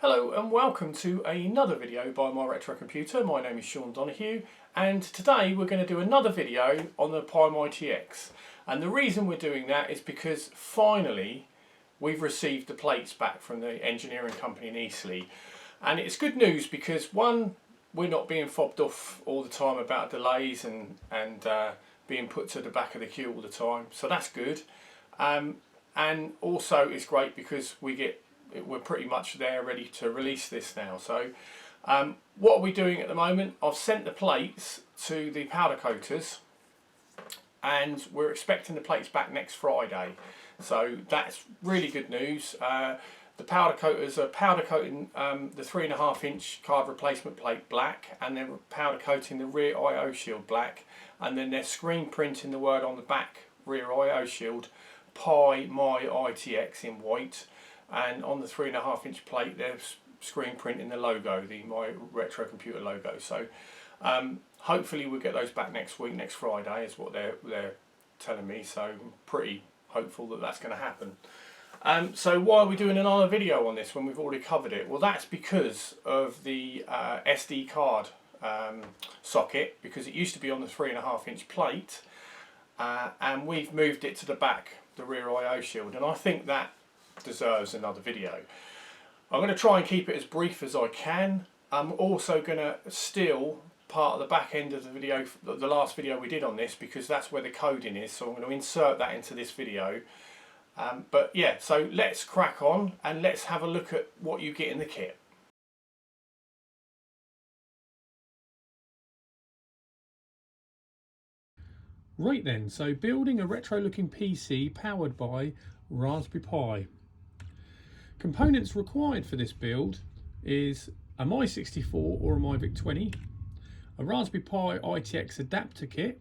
Hello and welcome to another video by My Retro Computer. My name is Sean Donoghue and today we're going to do another video on the Pi My ITX. And the reason we're doing that is because finally we've received the plates back from the engineering company in Eastleigh. And it's good news because one, we're not being fobbed off all the time about delays and being put to the back of the queue all the time. So that's good. And also it's great because we're pretty much there ready to release this now. So what are we doing at the moment? I've sent the plates to the powder coaters and we're expecting the plates back next Friday. So that's really good news. The powder coaters are powder coating the 3.5 inch card replacement plate black, and then powder coating the rear I/O shield black, and then they're screen printing the word on the back rear I/O shield Pi My ITX in white. And on the 3.5 inch plate they're screen printing the logo, the My Retro Computer logo. So hopefully we'll get those back next week, next Friday is what they're telling me. So I'm pretty hopeful that that's going to happen. So why are we doing another video on this when we've already covered it? Well, that's because of the SD card socket, because it used to be on the 3.5 inch plate and we've moved it to the back, the rear I/O shield, and I think that deserves another video. I'm going to try and keep it as brief as I can. I'm also going to steal part of the back end of the video, the last video we did on this, because that's where the coding is, so I'm going to insert that into this video. But yeah, so let's crack on and let's have a look at what you get in the kit. Right then, so building a retro looking PC powered by Raspberry Pi. Components required for this build is a My 64 or a My VIC-20, a Raspberry Pi ITX adapter kit,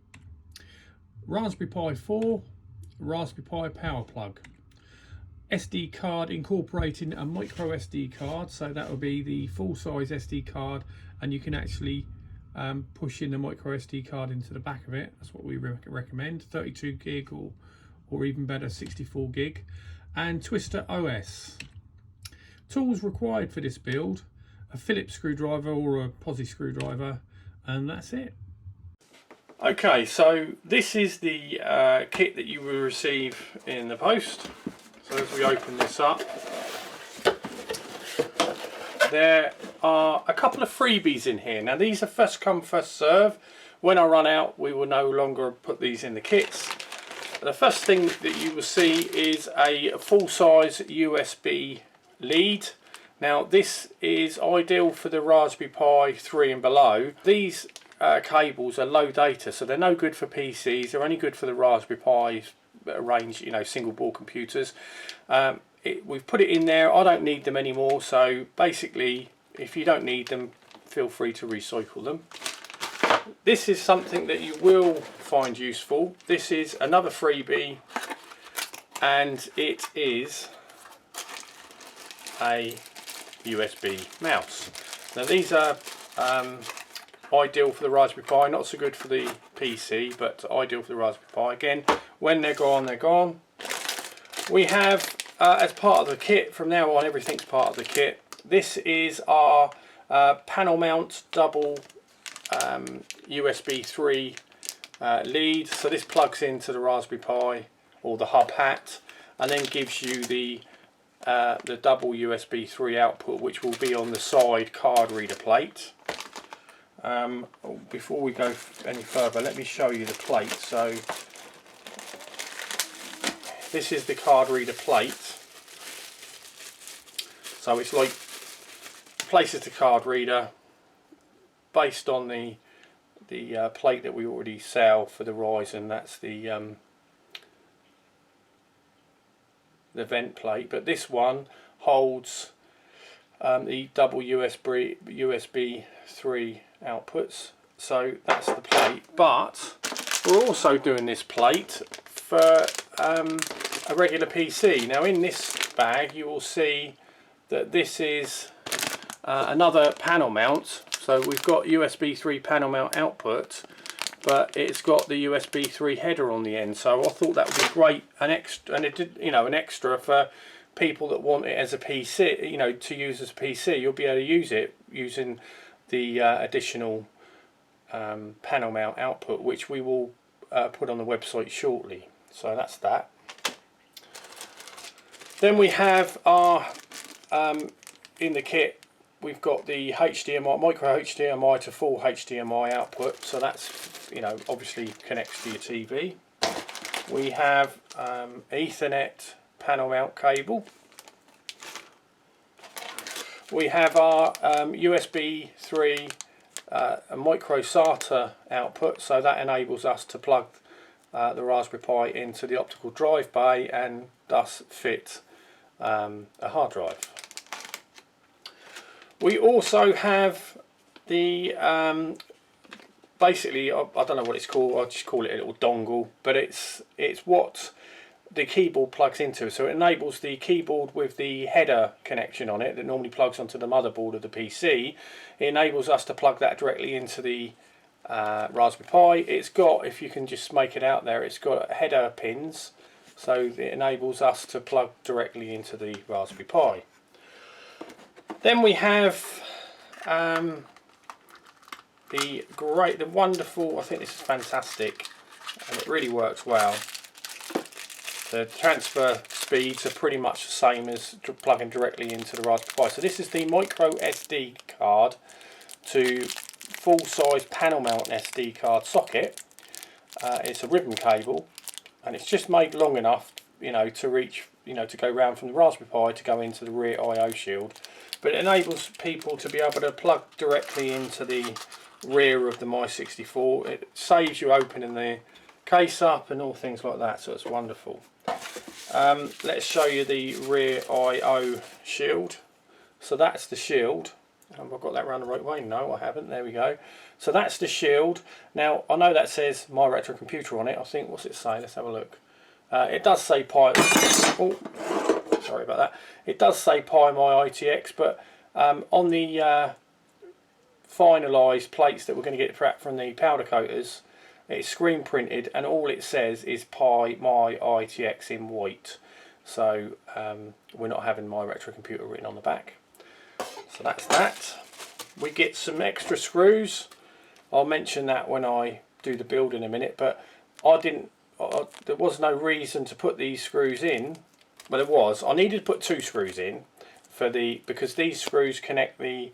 Raspberry Pi 4, Raspberry Pi power plug, SD card incorporating a micro SD card, so that will be the full size SD card, and you can actually push in the micro SD card into the back of it. That's what we recommend, 32 gig or even better 64 gig, and Twister OS. Tools required for this build: a Phillips screwdriver or a posi screwdriver, and that's it. Okay, so this is the kit that you will receive in the post. So as we open this up, there are a couple of freebies in here. Now these are first come first serve. When I run out we will no longer put these in the kits. The first thing that you will see is a full-size USB lead. Now this is ideal for the Raspberry Pi 3 and below. These cables are low data, so they're no good for PCs. They're only good for the Raspberry Pi range, you know, single board computers. We've put it in there. I don't need them anymore, so basically if you don't need them, feel free to recycle them. This is something that you will find useful. This is another freebie, and it is a USB mouse. Now these are ideal for the Raspberry Pi, not so good for the PC, but ideal for the Raspberry Pi. Again, when they're gone, they're gone. We have, as part of the kit, from now on everything's part of the kit. This is our panel mount double USB 3 lead. So this plugs into the Raspberry Pi or the hub hat, and then gives you the double USB 3 output, which will be on the side card reader plate. Before we go any further, let me show you the plate. So this is the card reader plate. So it's like places the card reader based on the plate that we already sell for the Ryzen. That's the vent plate, but this one holds the double USB 3 outputs. So that's the plate, but we're also doing this plate for a regular PC. Now in this bag you will see that this is another panel mount. So we've got USB 3 panel mount output, but it's got the USB 3 header on the end. So I thought that would be great, an extra, and it did, you know, an extra for people that want it as a PC, you know, to use as a PC, you'll be able to use it using the additional panel mount output, which we will put on the website shortly. So that's that. Then we have our in the kit, we've got the HDMI, micro HDMI to full HDMI output. So that's, you know, obviously connects to your TV. We have Ethernet panel mount cable. We have our USB 3 micro SATA output, so that enables us to plug the Raspberry Pi into the optical drive bay and thus fit a hard drive. We also have the basically, I don't know what it's called, I'll just call it a little dongle, but it's what the keyboard plugs into. So it enables the keyboard with the header connection on it that normally plugs onto the motherboard of the PC. It enables us to plug that directly into the Raspberry Pi. It's got, if you can just make it out there, it's got header pins, so it enables us to plug directly into the Raspberry Pi. Then we have the wonderful, I think this is fantastic and it really works well. The transfer speeds are pretty much the same as plugging directly into the Raspberry Pi. So this is the micro SD card to full-size panel mount SD card socket. It's a ribbon cable, and it's just made long enough, you know, to reach, you know, to go round from the Raspberry Pi to go into the rear I/O shield. But it enables people to be able to plug directly into the rear of the My 64. It saves you opening the case up and all things like that, so it's wonderful. Let's show you the rear I/O shield. So that's the shield. Have I got that round the right way? No, I haven't. There we go. So that's the shield. Now I know that says My Retro Computer on it. I think, what's it say? Let's have a look. It does say Pi. Oh, sorry about that. It does say Pi My ITX, but on the finalised plates that we're going to get from the powder coaters, it's screen printed, and all it says is Pi My ITX in white. So we're not having My Retro Computer written on the back. So that's that. We get some extra screws. I'll mention that when I do the build in a minute, but there was no reason to put these screws in. Well, there was. I needed to put two screws in because these screws connect the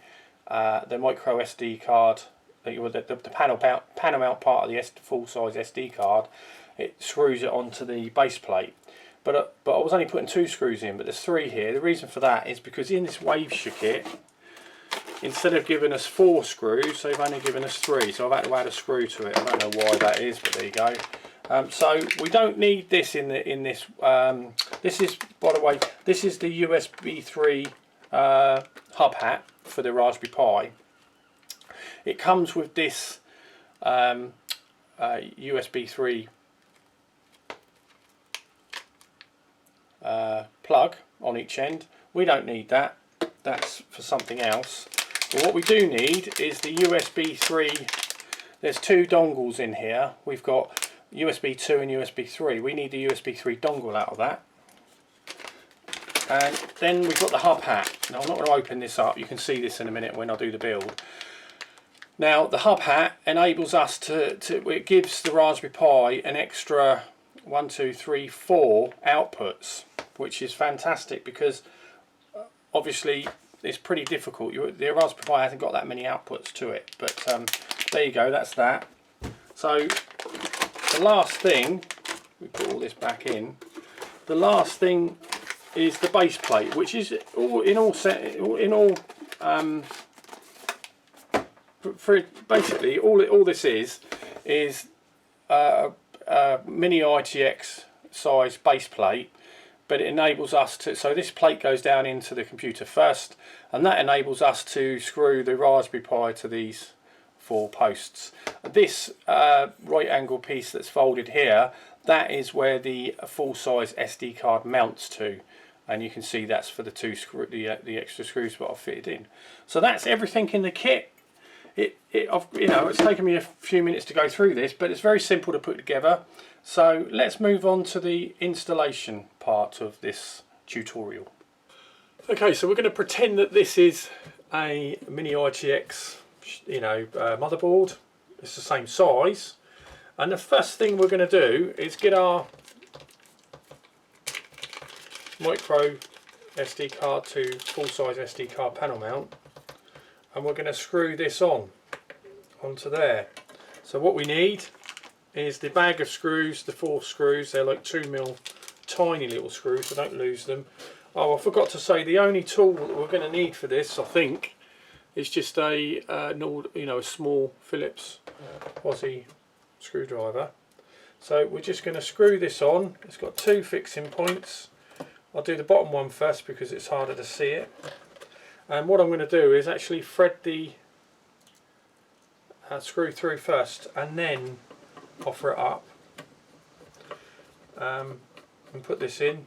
micro SD card, the panel mount part of the full-size SD card. It screws it onto the base plate. But I was only putting two screws in, but there's three here. The reason for that is because in this Wavesha kit, instead of giving us 4 screws, they've only given us 3. So I've had to add a screw to it. I don't know why that is, but there you go. So we don't need this in this. This is, by the way, this is the USB 3 hub hat for the Raspberry Pi. It comes with this USB 3 plug on each end. We don't need that. That's for something else. But what we do need is the USB 3. There's 2 dongles in here. We've got USB 2 and USB 3. We need the USB 3 dongle out of that. And then we've got the hub hat. Now I'm not going to open this up. You can see this in a minute when I do the build. Now the hub hat enables us it gives the Raspberry Pi an extra 1, 2, 3, 4 outputs, which is fantastic because obviously it's pretty difficult. The Raspberry Pi hasn't got that many outputs to it, but there you go, that's that. So the last thing, we put all this back in, the last thing is the base plate, which is basically all this is a mini ITX size base plate, but it enables us to, so this plate goes down into the computer first, and that enables us to screw the Raspberry Pi to these 4 posts. This right angle piece that's folded here, that is where the full-size SD card mounts to, and you can see that's for the 2 screw, the extra screws that I've fitted in. So that's everything in the kit. It's taken me a few minutes to go through this, but it's very simple to put together. So let's move on to the installation part of this tutorial. Okay, so we're going to pretend that this is a mini ITX, motherboard. It's the same size, and the first thing we're going to do is get our micro SD card to full-size SD card panel mount, and we're going to screw this onto there. So what we need is the bag of screws, the 4 screws. They're like 2mm tiny little screws, so don't lose them. Oh, I forgot to say, the only tool that we're going to need for this, I think, is just a small Phillips Aussie screwdriver. So we're just going to screw this on. It's got 2 fixing points. I'll do the bottom one first because it's harder to see it. And what I'm going to do is actually thread the screw through first, and then offer it up, and put this in.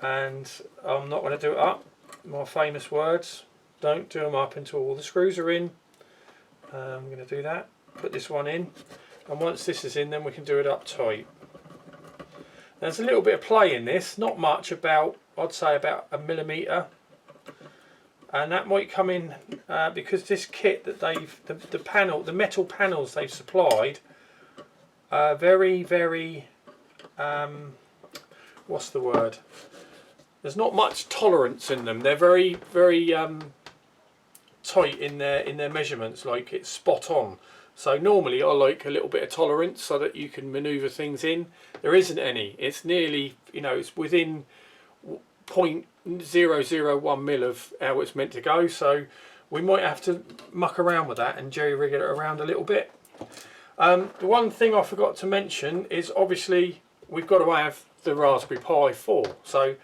And I'm not going to do it up. My famous words, don't do them up until all the screws are in. I'm going to do that, put this one in, and once this is in, then we can do it up tight. There's a little bit of play in this, not much, I'd say about 1 millimetre, and that might come in because this kit that the metal panels they've supplied are very, very what's the word? There's not much tolerance in them. They're very, very tight in their measurements. Like, it's spot on. So normally I like a little bit of tolerance so that you can manoeuvre things in. There isn't any. It's nearly, it's within 0.001 mil of how it's meant to go. So we might have to muck around with that and jerry-rig it around a little bit. The one thing I forgot to mention is obviously we've got to have the Raspberry Pi 4. So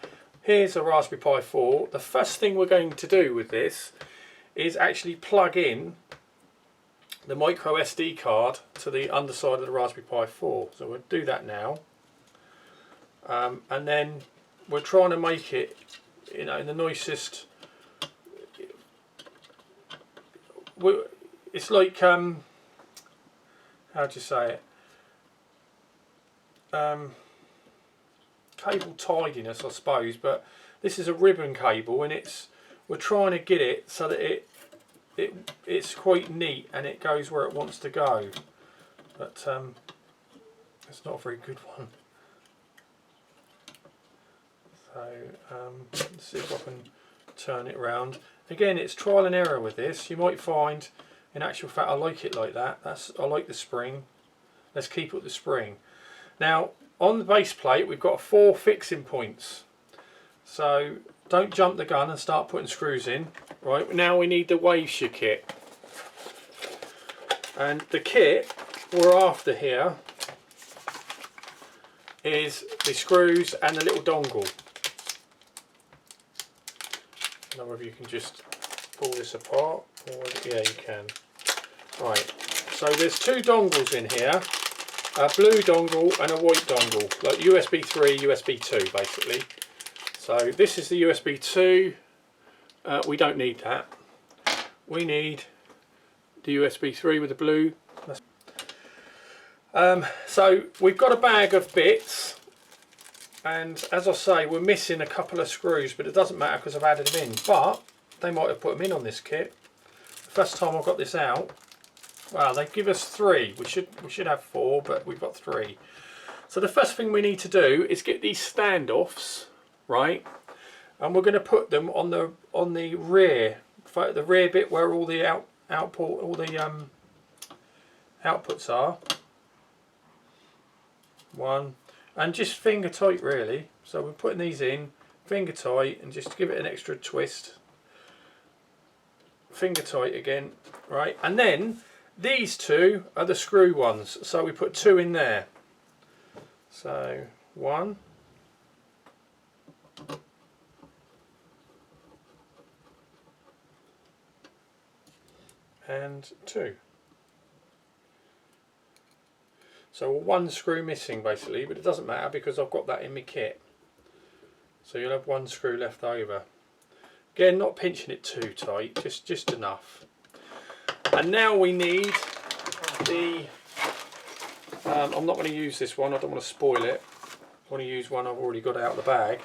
here's a Raspberry Pi 4. The first thing we're going to do with this is actually plug in the micro SD card to the underside of the Raspberry Pi 4. So we'll do that now. And then we're trying to make it, in the nicest. It's like, how do you say it? Cable tidiness, I suppose, but this is a ribbon cable, and we're trying to get it so that it's quite neat and it goes where it wants to go, but it's not a very good one. So let's see if I can turn it around. Again, it's trial and error with this. You might find, in actual fact, I like it like that. I like the spring. Let's keep it with the spring. Now, on the base plate, we've got 4 fixing points. So don't jump the gun and start putting screws in. Right, now we need the Waveshare kit. And the kit we're after here is the screws and the little dongle. I don't know whether you can just pull this apart, or yeah, you can. Right, so there's 2 dongles in here, a blue dongle and a white dongle, like USB 3, USB 2 basically. So this is the USB 2, we don't need that. We need the USB 3 with the blue. So we've got a bag of bits, and as I say, we're missing a couple of screws, but it doesn't matter because I've added them in. But they might have put them in on this kit. The first time I got this out, well, they give us 3. We should have 4, but we've got 3. So the first thing we need to do is get these standoffs, right? And we're going to put them on the rear bit where all the outputs are. 1, and just finger tight really. So we're putting these in finger tight, and just give it an extra twist. Finger tight again, right? And then these 2 are the screw ones, so we put 2 in there. So 1, and 2. So 1 screw missing basically, but it doesn't matter because I've got that in my kit. So you'll have 1 screw left over. Again, not pinching it too tight, just enough. And now we need the, I'm not going to use this one, I don't want to spoil it. I want to use one I've already got out of the bag.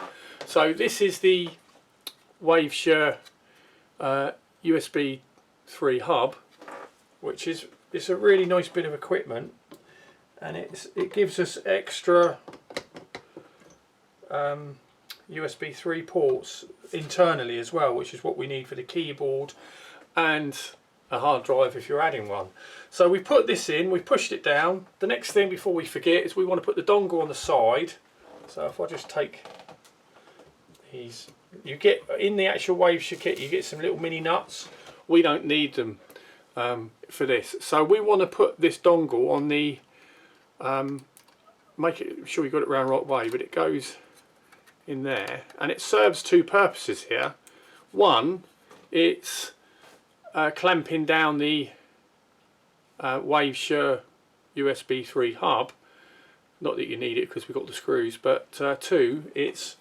So this is the Waveshare USB 3 hub, which is a really nice bit of equipment, and it gives us extra USB 3 ports internally as well, which is what we need for the keyboard and a hard drive if you're adding one. So we put this in, we pushed it down. The next thing before we forget is we want to put the dongle on the side. So if I just take these, you get in the actual Waveshare kit, you get some little mini nuts. We don't need them for this. So we want to put this dongle on the, make it sure you got it round the right way, but it goes in there, and it serves two purposes here. One, it's clamping down the Waveshare USB 3 hub. Not that you need it because we've got the screws, but two, it's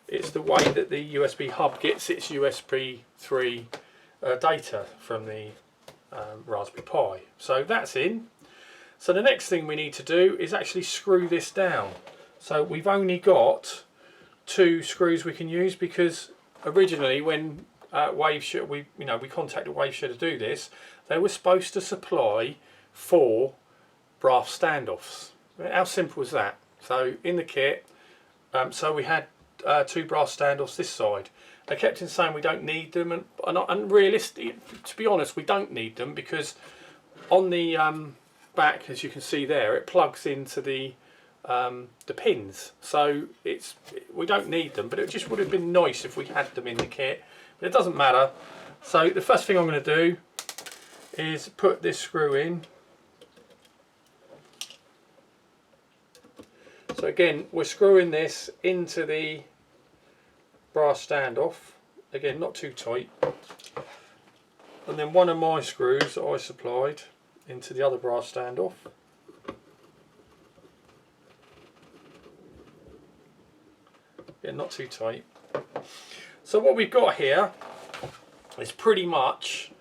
the way that the USB hub gets its USB 3 data from the Raspberry Pi. So that's in. So the next thing we need to do is actually screw this down. So we've only got 2 screws we can use, because originally when Waveshare, we contacted Waveshare to do this, they were supposed to supply 4 brass standoffs. How simple is that? So in the kit, so we had 2 brass standoffs this side. They kept on saying we don't need them, and realistically, to be honest, we don't need them, because on the back, as you can see there, it plugs into the pins. So we don't need them, but it just would have been nice if we had them in the kit. But it doesn't matter. So the first thing I'm going to do is put this screw in. So again, we're screwing this into the brass standoff. Again, not too tight. And then one of my screws that I supplied into the other brass standoff. Yeah, not too tight. So what we've got here is pretty much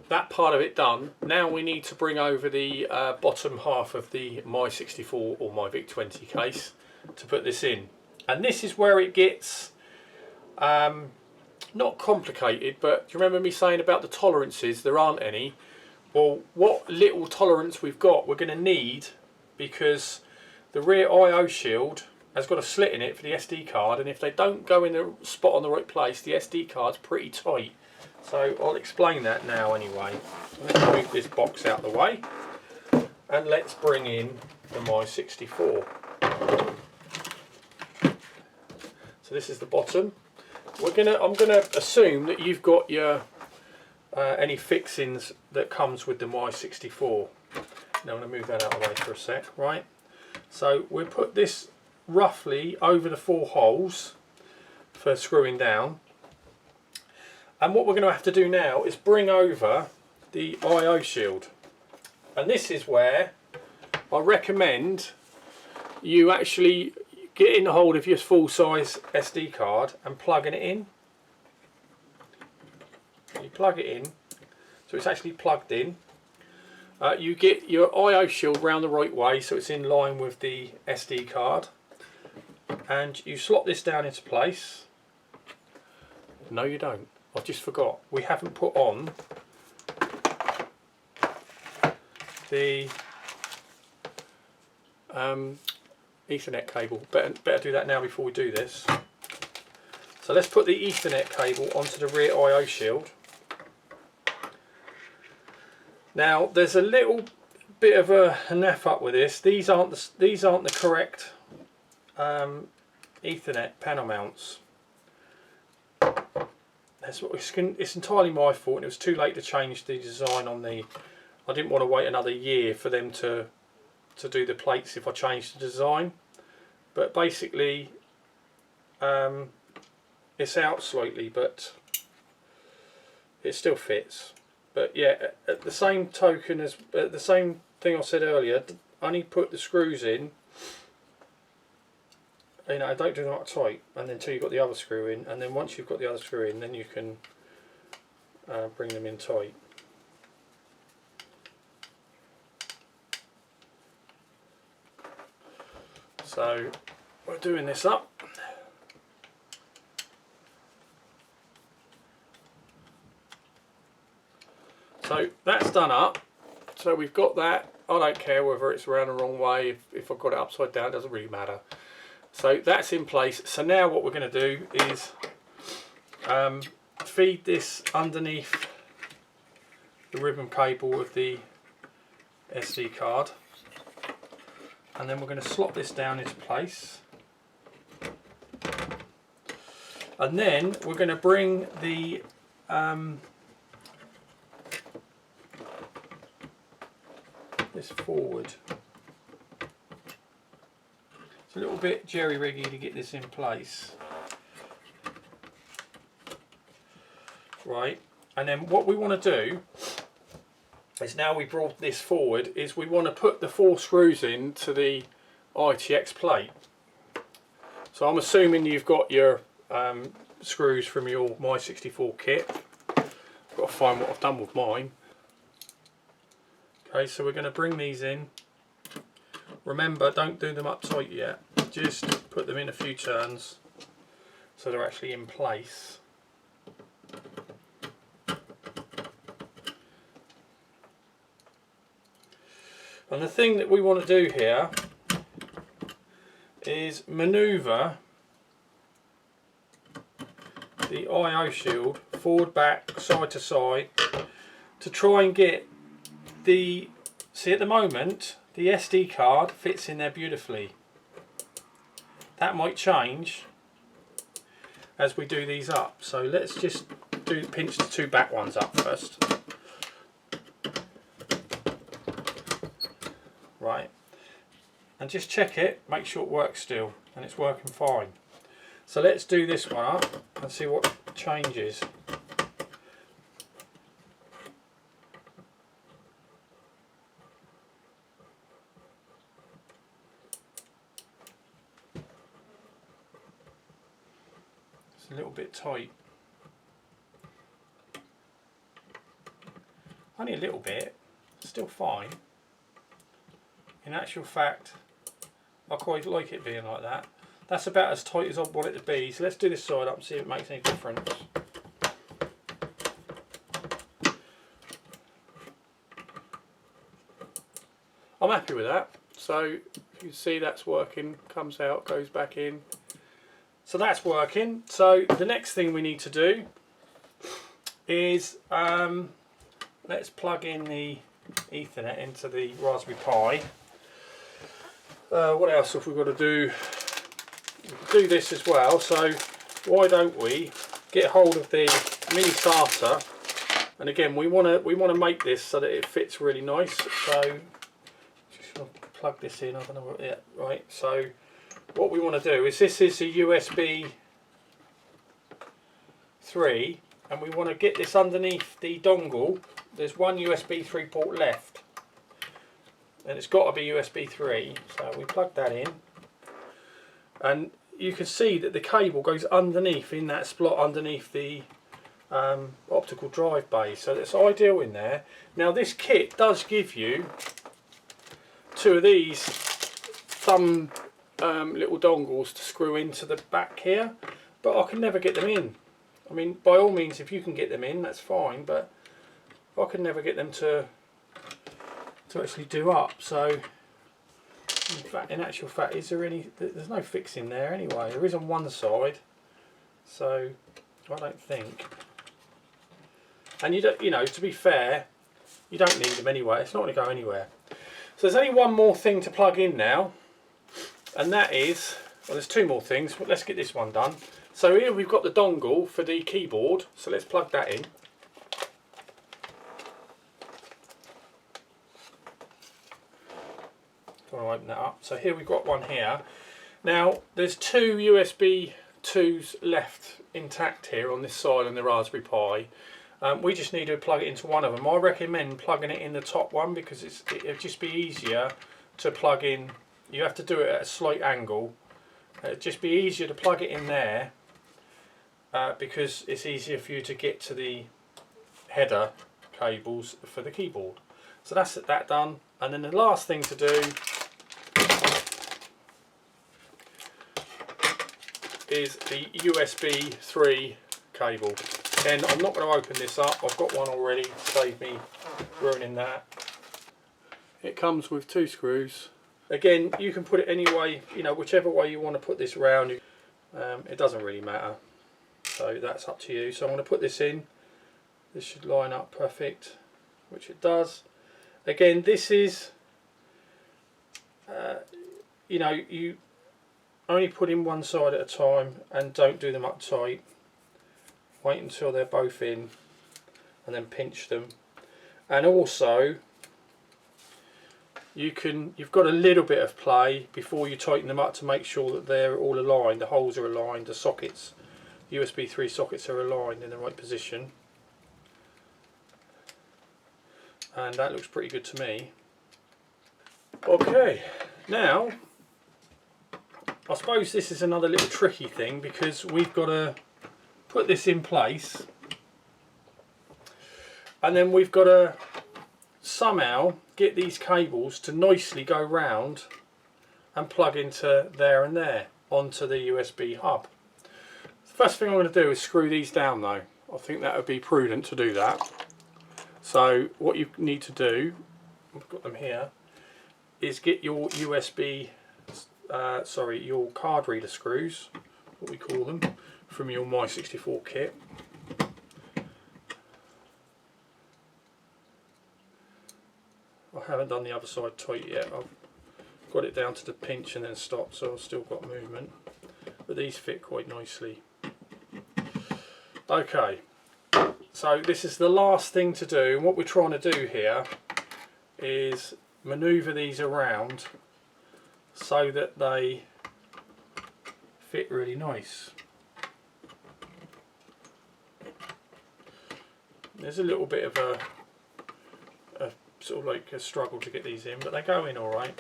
that part of it done. Now we need to bring over the bottom half of the My 64 or My VIC-20 case to put this in. And this is where it gets not complicated, but do you remember me saying about the tolerances? There aren't any. Well, what little tolerance we've got, we're going to need, because the rear I/O shield has got a slit in it for the SD card, and if they don't go in the spot on the right place, the SD card's pretty tight. So I'll explain that now anyway. Let's move this box out of the way, and let's bring in the My 64. So this is the bottom. I'm gonna assume that you've got your any fixings that comes with the My 64. Now I'm going to move that out of the way for a sec, right? So we'll put this roughly over the 4 holes for screwing down. And what we're going to have to do now is bring over the I/O shield. And this is where I recommend you actually getting hold of your full-size SD card and plugging it in. You plug it in, so it's actually plugged in. You get your I/O shield round the right way so it's in line with the SD card, and you slot this down into place. No, you don't. I just forgot. We haven't put on the Ethernet cable. Better do that now before we do this. So let's put the Ethernet cable onto the rear I/O shield. Now there's a little bit of a naff up with this. These aren't the correct Ethernet panel mounts. It's entirely my fault, and it was too late to change the design on the. I didn't want to wait another year for them to do the plates if I changed the design. But basically, it's out slightly, but it still fits. But yeah, at the same token as the same thing I said earlier, only put the screws in. Don't do that tight, and then until you've got the other screw in, and then once you've got the other screw in, then you can bring them in tight. So we're doing this up. So that's done up. So we've got that. I don't care whether it's around the wrong way. If I've got it upside down, it doesn't really matter. So that's in place. So now what we're going to do is feed this underneath the ribbon cable of the SD card, and then we're going to slot this down into place, and then we're going to bring the this forward. It's a little bit jerry-riggy to get this in place. Right, and then what we want to do is, now we brought this forward, is we want to put the 4 screws into the ITX plate. So I'm assuming you've got your screws from your My 64 kit. I've got to find what I've done with mine. Okay, so we're going to bring these in. Remember, don't do them up tight yet. Just put them in a few turns so they're actually in place. And the thing that we want to do here is manoeuvre the I/O shield forward, back, side to side to try and get the, see at the moment the SD card fits in there beautifully. That might change as we do these up, so let's just pinch the 2 back ones up first. Right, and just check it, make sure it works still, and it's working fine. So let's do this one up and see what changes. It's a little bit tight. Only a little bit, still fine. In actual fact, I quite like it being like that. That's about as tight as I want it to be. So let's do this side up and see if it makes any difference. I'm happy with that. So you can see that's working, comes out, goes back in. So that's working. So the next thing we need to do is let's plug in the Ethernet into the Raspberry Pi. What else have we got to do? We can do this as well, so why don't we get hold of the mini SATA, and again we want to make this so that it fits really nice. So just going to plug this in. I don't know what, yeah, right. So what we want to do is, this is a USB 3, and we want to get this underneath the dongle. There's one USB 3 port left, and it's got to be USB 3, so we plug that in, and you can see that the cable goes underneath in that slot underneath the optical drive bay, so that's ideal in there. Now this kit does give you 2 of these thumb little dongles to screw into the back here, but I can never get them in. I mean, by all means, if you can get them in, that's fine, but I can never get them to actually do up. So in actual fact, is there any, there's no fixing there anyway. There is on one side, so I don't think. And you don't, you know, to be fair, you don't need them anyway. It's not going to go anywhere. So there's only one more thing to plug in now, and that is, well, there's 2 more things, but let's get this one done. So here we've got the dongle for the keyboard, so let's plug that in. I want to open that up. So here we've got one here. Now there's 2 USB 2s left intact here on this side on the Raspberry Pi. We just need to plug it into one of them. I recommend plugging it in the top one because it'll just be easier to plug in. You have to do it at a slight angle. It'll just be easier to plug it in there because it's easier for you to get to the header cables for the keyboard. So that's that done. And then the last thing to do is the USB 3 cable. Again, I'm not going to open this up. I've got one already to save me ruining that. It comes with 2 screws. Again, you can put it any way, you know, whichever way you want to put this round. It doesn't really matter, so that's up to you. So I'm going to put this in. This should line up perfect, which it does. Again, this is, you know, you only put in one side at a time and don't do them up tight. Wait until they're both in and then pinch them. And also, you've got a little bit of play before you tighten them up to make sure that they're all aligned, the holes are aligned, the sockets, USB 3 sockets are aligned in the right position. And that looks pretty good to me. Okay, now I suppose this is another little tricky thing, because we've got to put this in place and then we've got to somehow get these cables to nicely go round and plug into there and there onto the USB hub. The first thing I'm going to do is screw these down though. I think that would be prudent to do that. So what you need to do, I've got them here, is get your USB, your card reader screws, what we call them, from your My 64 kit. I haven't done the other side tight yet. I've got it down to the pinch and then stop, so I've still got movement. But these fit quite nicely. Okay, so this is the last thing to do, and what we're trying to do here is manoeuvre these around so that they fit really nice. There's a little bit of a sort of like a struggle to get these in, but they go in alright.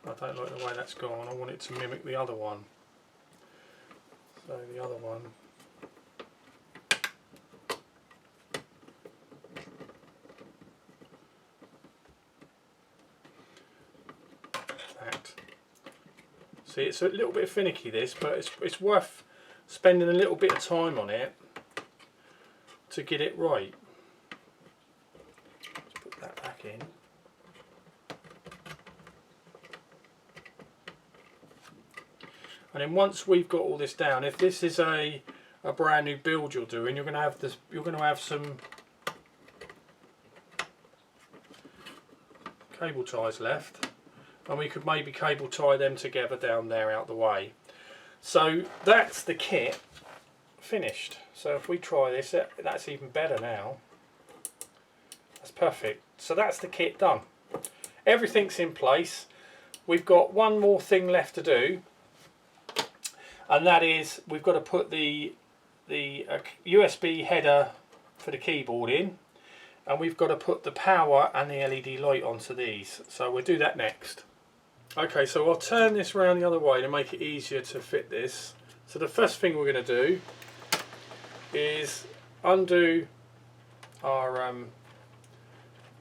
I don't like the way that's gone. I want it to mimic the other one. So the other one, that. See, it's a little bit finicky this, but it's worth spending a little bit of time on it to get it right. Let's put that back in. And then once we've got all this down, if this is a brand new build you're doing, you're going to have some cable ties left, and we could maybe cable tie them together down there out the way. So that's the kit finished. So if we try this, that's even better now. That's perfect. So that's the kit done. Everything's in place. We've got one more thing left to do, and that is we've got to put the USB header for the keyboard in, and we've got to put the power and the LED light onto these. So we'll do that next. Okay, so I'll turn this around the other way to make it easier to fit this. So the first thing we're going to do is undo our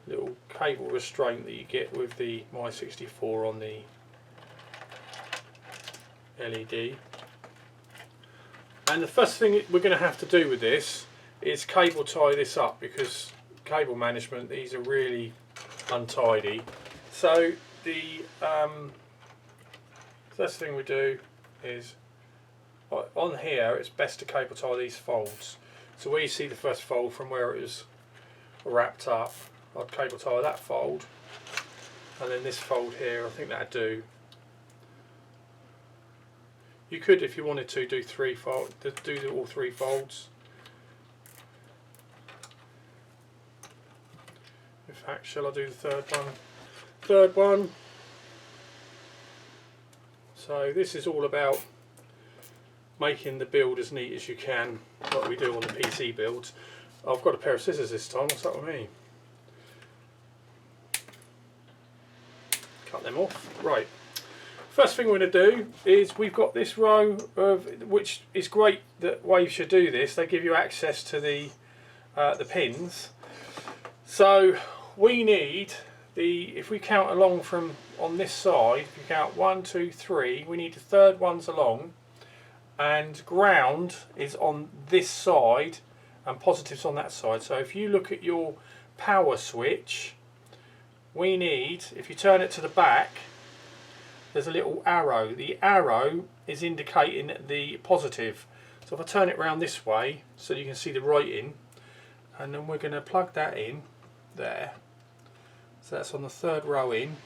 little cable restraint that you get with the My 64 on the LED. And the first thing we're going to have to do with this is cable tie this up, because cable management, these are really untidy. So the first thing we do is, on here it's best to cable tie these folds. So where you see the first fold from where it was wrapped up, I'd cable tie that fold, and then this fold here, I think that'd do. You could, if you wanted to, do all 3 folds. In fact, shall I do the third one? Third one. So this is all about making the build as neat as you can, like we do on the PC builds. I've got a pair of scissors this time. What's that with me? Cut them off. Right. First thing we're going to do is, we've got this row of, which is great that Wave should do this, they give you access to the pins. So we need if we count along from on this side, if you count 1, 2, 3, we need the third ones along, and ground is on this side and positive's on that side. So if you look at your power switch, we need, if you turn it to the back, there's a little arrow. The arrow is indicating the positive. So if I turn it around this way so you can see the writing, and then we're going to plug that in there. So that's on the third row in.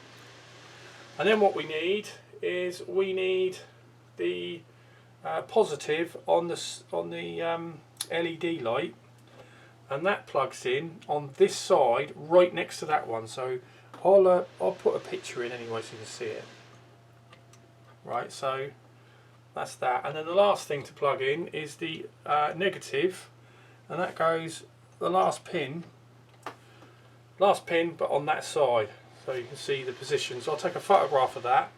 And then what we need is the positive on the LED light, and that plugs in on this side right next to that one. So I'll put a picture in anyway so you can see it. Right, so that's that. And then the last thing to plug in is the negative, and that goes the last pin but on that side, so you can see the position. So I'll take a photograph of that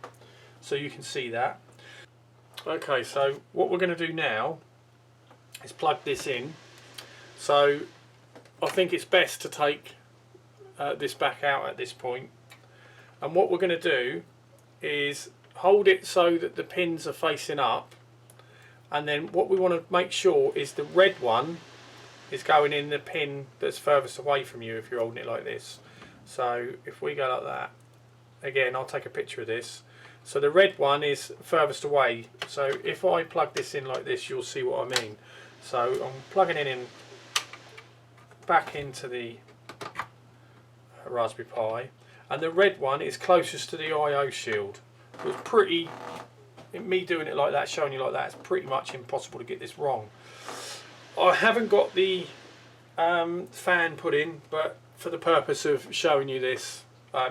so you can see that. Okay, so what we're going to do now is plug this in. So I think it's best to take this back out at this point, and what we're going to do is hold it so that the pins are facing up, and then what we want to make sure is the red one is going in the pin that's furthest away from you if you're holding it like this. So if we go like that, again I'll take a picture of this, so the red one is furthest away. So if I plug this in like this, you'll see what I mean. So I'm plugging it in back into the Raspberry Pi, and the red one is closest to the I/O shield. It was pretty, me doing it like that, showing you like that, it's pretty much impossible to get this wrong. I haven't got the fan put in, but for the purpose of showing you this,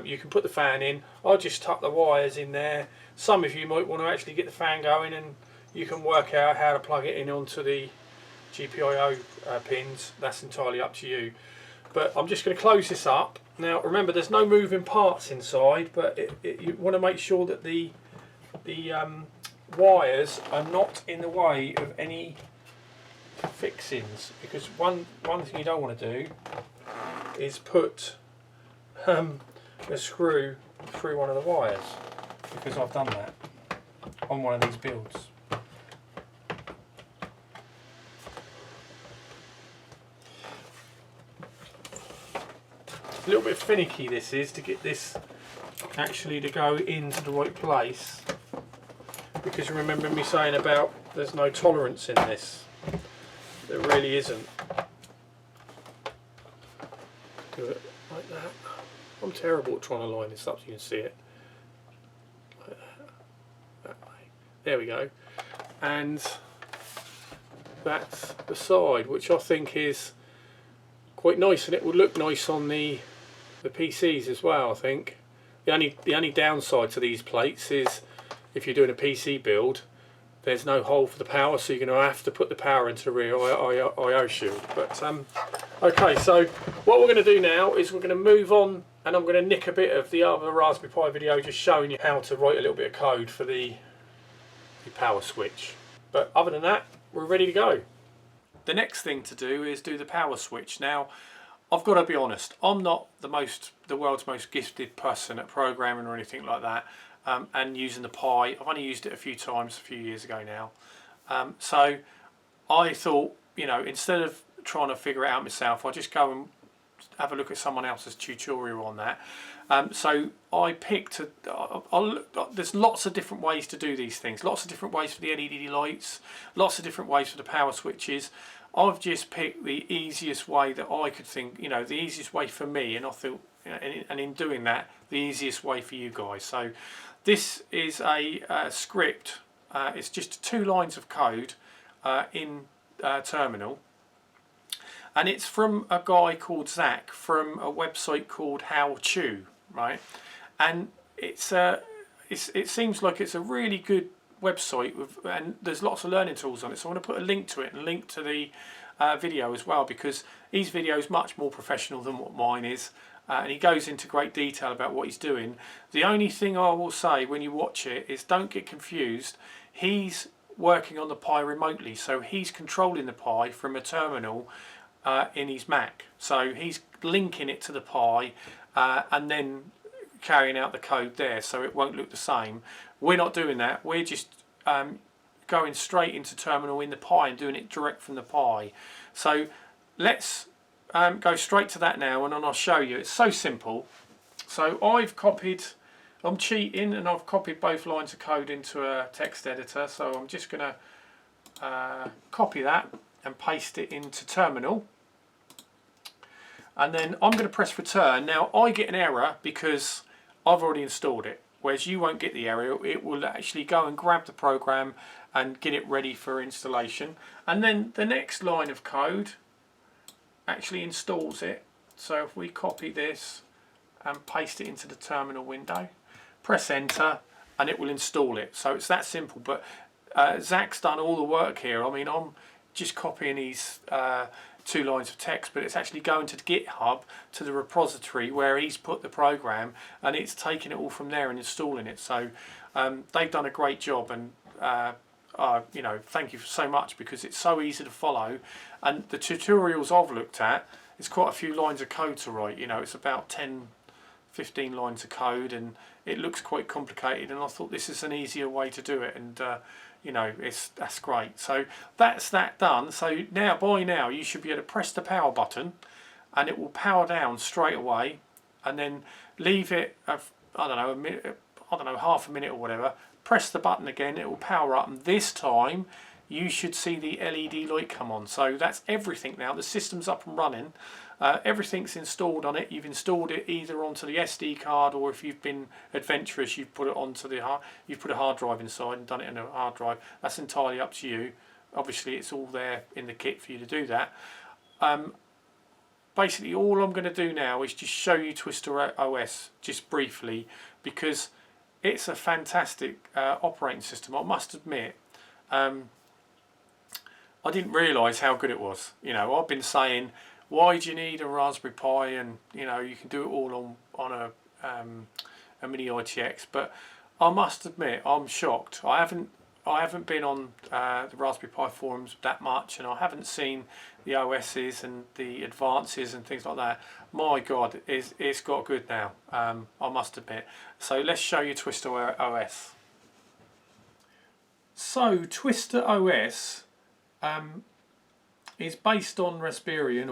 you can put the fan in. I'll just tuck the wires in there. Some of you might want to actually get the fan going, and you can work out how to plug it in onto the GPIO pins. That's entirely up to you. But I'm just going to close this up. Now remember, there's no moving parts inside, but you want to make sure that the wires are not in the way of any fixings, because one thing you don't want to do is put a screw through one of the wires, because I've done that on one of these builds. A little bit finicky this is to get this actually to go into the right place, because you remember me saying about there's no tolerance in this. There really isn't. Do it like that. I'm terrible at trying to line this up so you can see it. Like that way. There we go. And that's the side, which I think is quite nice, and it would look nice on the PCs as well. I think the only downside to these plates is if you're doing a PC build, there's no hole for the power, so you're going to have to put the power into the rear I/O shield. But okay, so what we're going to do now is we're going to move on, and I'm going to nick a bit of the other Raspberry Pi video just showing you how to write a little bit of code for the power switch. But other than that, we're ready to go. The next thing to do is do the power switch. Now, I've got to be honest, I'm not the world's most gifted person at programming or anything like that. And using the Pi, I've only used it a few times a few years ago now. So I thought, you know, instead of trying to figure it out myself, I'll just go and have a look at someone else's tutorial on that. So I picked, there's lots of different ways to do these things, lots of different ways for the LED lights, lots of different ways for the power switches. I've just picked the easiest way that I could think, you know, the easiest way for me, and I thought, you know, and in doing that, the easiest way for you guys. So this is a script. It's just 2 lines of code in terminal, and it's from a guy called Zach from a website called How To, right? And it seems like it's a really good website and there's lots of learning tools on it. So I want to put a link to it and link to the video as well, because his video is much more professional than what mine is. And he goes into great detail about what he's doing. The only thing I will say when you watch it is don't get confused. He's working on the Pi remotely, so he's controlling the Pi from a terminal in his Mac. So he's linking it to the Pi and then carrying out the code there, so it won't look the same. We're not doing that. We're just going straight into terminal in the Pi and doing it direct from the Pi. So let's go straight to that now, and then I'll show you. It's so simple. So I'm cheating, and I've copied both lines of code into a text editor. So I'm just going to copy that and paste it into terminal. And then I'm going to press return. Now I get an error because I've already installed it, whereas you won't get the error. It will actually go and grab the program and get it ready for installation. And then the next line of code actually installs it. So if we copy this and paste it into the terminal window, press enter, and it will install it. So it's that simple. But Zach's done all the work here. I mean, I'm just copying these 2 lines of text, but it's actually going to GitHub, to the repository where he's put the program, and it's taking it all from there and installing it. So they've done a great job, and you know, thank you so much, because it's so easy to follow. And the tutorials I've looked at, it's quite a few lines of code to write. You know, it's about 10-15 lines of code, and it looks quite complicated, and I thought this is an easier way to do it. And you know, that's great. So that's that done. So now, by now, you should be able to press the power button, and it will power down straight away, and then leave it, I don't know, a minute, I don't know, half a minute or whatever. Press the button again, it will power up, and this time you should see the LED light come on. So that's everything now. The system's up and running. Everything's installed on it. You've installed it either onto the SD card, or if you've been adventurous, you've put it onto the you've put a hard drive inside and done it in a hard drive. That's entirely up to you. Obviously, it's all there in the kit for you to do that. Basically, all I'm going to do now is just show you Twister OS just briefly, because it's a fantastic operating system. I must admit, I didn't realise how good it was. You know, I've been saying, why do you need a Raspberry Pi, and you know, you can do it all on a mini ITX. But I must admit, I'm shocked. I haven't been on the Raspberry Pi forums that much, and I haven't seen the OSs and the advances and things like that. My God, it's got good now, I must admit. So let's show you Twister OS. So Twister OS is based on Raspberry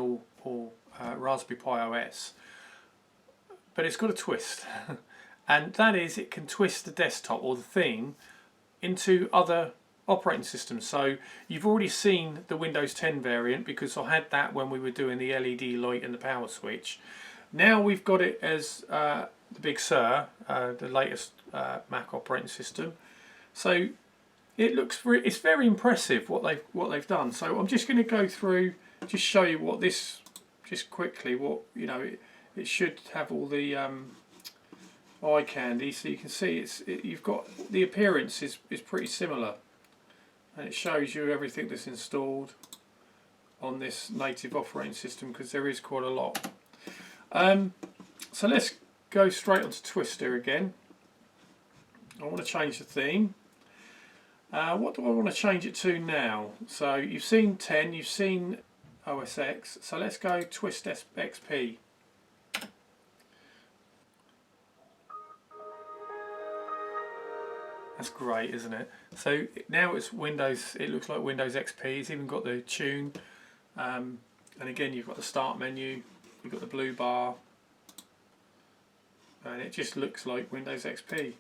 or Raspberry Pi OS, but it's got a twist, and that is it can twist the desktop or the theme into other operating systems. So you've already seen the Windows 10 variant, because I had that when we were doing the LED light and the power switch. Now we've got it as the Big Sur, the latest Mac operating system. So it's very impressive what they've done. So I'm just going to go through, just show you what this, just quickly, what, you know, it should have all the eye candy, so you can see you've got the appearance is pretty similar, and it shows you everything that's installed on this native operating system, because there is quite a lot. So let's go straight onto Twister again. I want to change the theme. What do I want to change it to now? So you've seen 10, you've seen OS X, so let's go Twist XP. That's great, isn't it? So now it's Windows, it looks like Windows XP. It's even got the tune, and again you've got the start menu, you've got the blue bar, and it just looks like Windows XP.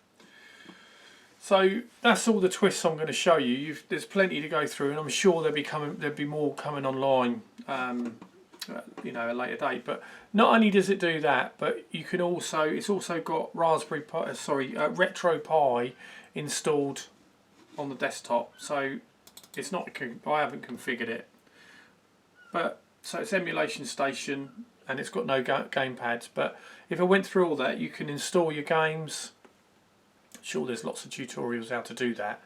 So that's all the twists I'm going to show you. There's plenty to go through, and I'm sure there'll be more coming online, you know, at a later date. But not only does it do that, but you can also, it's also got Raspberry Pi, Retro Pi installed on the desktop. So it's not, I haven't configured it, but so it's emulation station, and it's got no gamepads. But if I went through all that, you can install your games. Sure, there's lots of tutorials how to do that,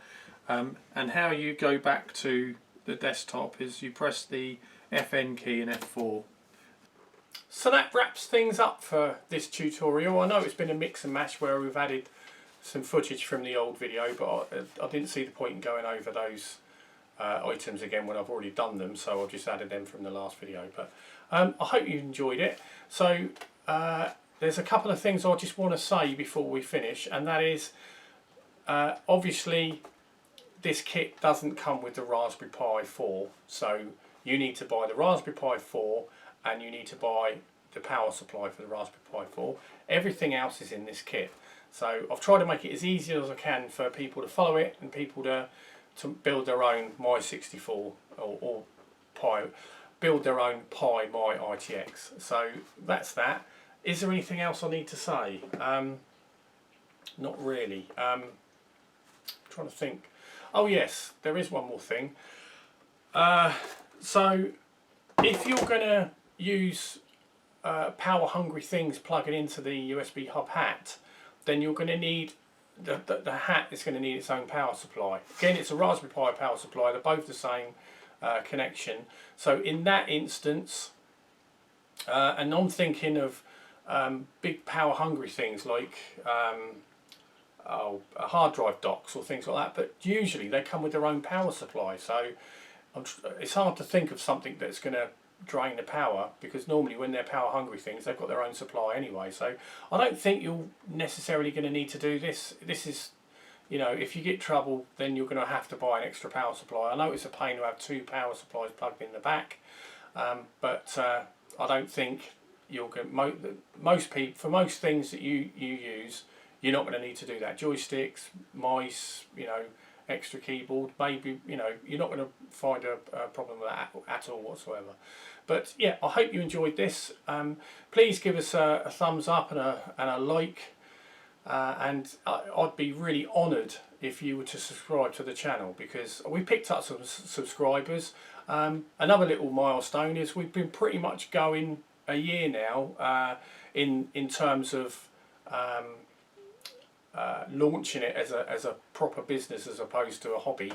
and how you go back to the desktop is you press the FN key and F4. So that wraps things up for this tutorial. I know it's been a mix and match where we've added some footage from the old video, but I didn't see the point in going over those items again when I've already done them, so I've just added them from the last video. But I hope you enjoyed it. So there's a couple of things I just want to say before we finish, and that is obviously this kit doesn't come with the Raspberry Pi 4, so you need to buy the Raspberry Pi 4 and you need to buy the power supply for the Raspberry Pi 4. Everything else is in this kit. So I've tried to make it as easy as I can for people to follow it and people to build their own My 64 or Pi, build their own Pi My ITX. So that's that. Is there anything else I need to say? Not really. Trying to think. Oh yes, there is one more thing. So if you're going to use power hungry things plugging into the USB hub hat, then you're going to need the hat is going to need its own power supply. Again, it's a Raspberry Pi power supply. They're both the same connection. So in that instance, and I'm thinking of big power hungry things like hard drive docks or things like that, but usually they come with their own power supply. So it's hard to think of something that's going to drain the power, because normally when they're power hungry things, they've got their own supply anyway. So I don't think you're necessarily going to need to do this. This is, you know, if you get trouble, then you're going to have to buy an extra power supply. I know it's a pain to have two power supplies plugged in the back, but I don't think you're going most people, for most things that you use, you're not going to need to do that. Joysticks, mice, you know, extra keyboard, maybe, you know, you're not going to find a problem with that at all whatsoever. But yeah, I hope you enjoyed this. Please give us a thumbs up and a like, and I'd be really honoured if you were to subscribe to the channel, because we picked up some subscribers. Another little milestone is we've been pretty much going a year now in terms of launching it as a proper business as opposed to a hobby.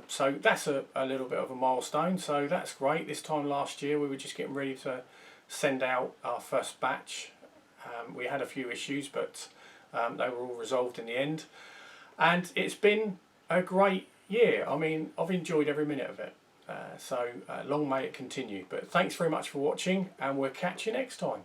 So that's a little bit of a milestone, so that's great. This time last year we were just getting ready to send out our first batch. We had a few issues, but they were all resolved in the end, and it's been a great year. I mean, I've enjoyed every minute of it, so long may it continue. But thanks very much for watching, and we'll catch you next time.